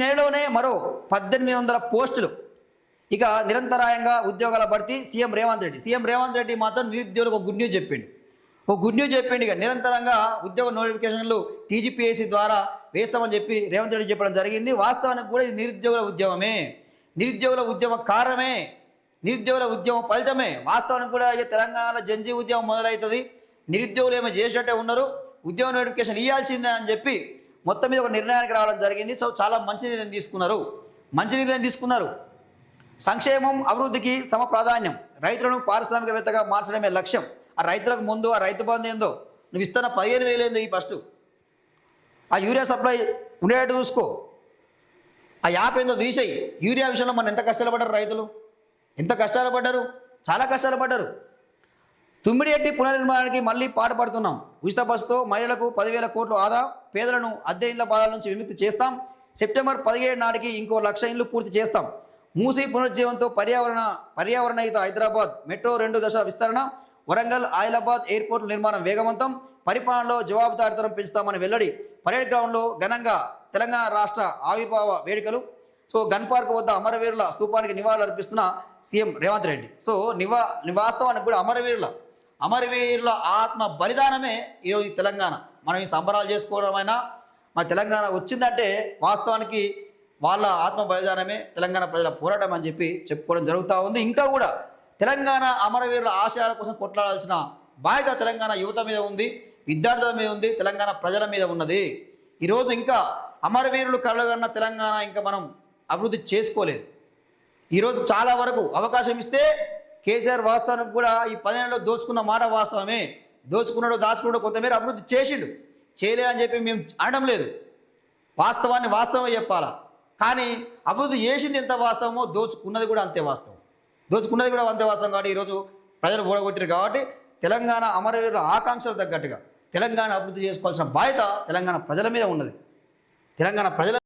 నెలలోనే మరో 1800 పోస్టులు. ఇక నిరంతరాయంగా ఉద్యోగాల భర్తీ సీఎం రేవంత్ రెడ్డి. సీఎం రేవంత్ రెడ్డి మాత్రం నిరుద్యోగులకు ఒక గుడ్ న్యూస్ చెప్పిండు. ఇక నిరంతరంగా ఉద్యోగ నోటిఫికేషన్లు టీజీపీఎస్సీ ద్వారా వేస్తామని చెప్పి రేవంత్ రెడ్డి చెప్పడం జరిగింది. వాస్తవానికి కూడా ఇది నిరుద్యోగుల ఉద్యమమే, నిరుద్యోగుల ఉద్యమ కారణమే, నిరుద్యోగుల ఉద్యమ ఫలితమే. వాస్తవానికి కూడా ఇక తెలంగాణలో జంజీ ఉద్యమం మొదలవుతుంది. నిరుద్యోగులు ఏమో చేసేటట్టే ఉన్నారు, ఉద్యోగ నోటిఫికేషన్ ఇవ్వాల్సిందే అని చెప్పి మొత్తం మీద ఒక నిర్ణయానికి రావడం జరిగింది. సో చాలా మంచి నిర్ణయం తీసుకున్నారు. సంక్షేమం అభివృద్ధికి సమ ప్రాధాన్యం, రైతులను పారిశ్రామికవేత్తగా మార్చడమే లక్ష్యం. ఆ రైతులకు ముందు ఆ రైతు బంధు ఏందో, నువ్వు ఇస్తున్న 15,000 ఏందో ఈ ఫస్ట్, ఆ యూరియా సప్లై ఉండేటట్టు చూసుకో, ఆ యాప్ ఏందో తీసేయి. యూరియా విషయంలో మనం ఎంత కష్టాలు పడ్డారు రైతులు, చాలా కష్టాలు పడ్డారు. తుమ్మిడిఎట్టి పునర్నిర్మాణానికి మళ్ళీ పాటుపడుతున్నాం. ఉచిత బస్సుతో మహిళలకు 10,000 కోట్లు ఆదా, పేదలను అద్దె ఇండ్ల బాధల నుంచి విముక్తి చేస్తాం. సెప్టెంబర్ 17 నాటికి ఇంకో 1,00,000 ఇండ్లు పూర్తి చేస్తాం. మూసీ పునరుజ్జీవంతో పర్యావరణయుత హైదరాబాద్ మెట్రో 2 దశ విస్తరణ, వరంగల్ ఆదిలాబాద్ ఎయిర్పోర్టుల నిర్మాణం వేగవంతం, పరిపాలనలో జవాబుదారితనం పెంచుతామని వెల్లడి. పరేడ్ గ్రౌండ్లో ఘనంగా తెలంగాణ రాష్ట్ర ఆవిర్భావ వేడుకలు. సో గన్ పార్క్ వద్ద అమరవీరుల స్తూపానికి నివాళులు అర్పిస్తున్న సీఎం రేవంత్ రెడ్డి. సో వాస్తవానికి కూడా అమరవీరుల ఆత్మ బలిదానమే ఈరోజు తెలంగాణ. మనం ఈ సంబరాలు చేసుకోవడమైనా మన తెలంగాణ వచ్చిందంటే వాస్తవానికి వాళ్ళ ఆత్మ బలిదానమే తెలంగాణ ప్రజల పోరాటం అని చెప్పి చెప్పుకోవడం జరుగుతూ ఉంది. ఇంకా కూడా తెలంగాణ అమరవీరుల ఆశయాల కోసం కొట్లాడాల్సిన బాధ్యత తెలంగాణ యువత మీద ఉంది, విద్యార్థుల మీద ఉంది, తెలంగాణ ప్రజల మీద ఉన్నది. ఈరోజు ఇంకా అమరవీరులు కలగన్న తెలంగాణ ఇంకా మనం అభివృద్ధి చేసుకోలేదు. ఈరోజు చాలా వరకు అవకాశం ఇస్తే కేసీఆర్ వాస్తవానికి కూడా ఈ 10 ఏళ్ళలో దోచుకున్న మాట వాస్తవమే. దాచుకున్నాడో కొంతమేర అభివృద్ధి చేయలే అని చెప్పి మేము అనడం లేదు. వాస్తవమే చెప్పాలా. కానీ అభివృద్ధి చేసింది ఎంత వాస్తవమో దోచుకున్నది కూడా అంతే వాస్తవం కాబట్టి ఈరోజు ప్రజలు ఓడగొట్టారు. కాబట్టి తెలంగాణ అమరవీరుల ఆకాంక్షలు తగ్గట్టుగా తెలంగాణ అభివృద్ధి చేసుకోవాల్సిన బాధ్యత తెలంగాణ ప్రజల మీద ఉన్నది. తెలంగాణ ప్రజల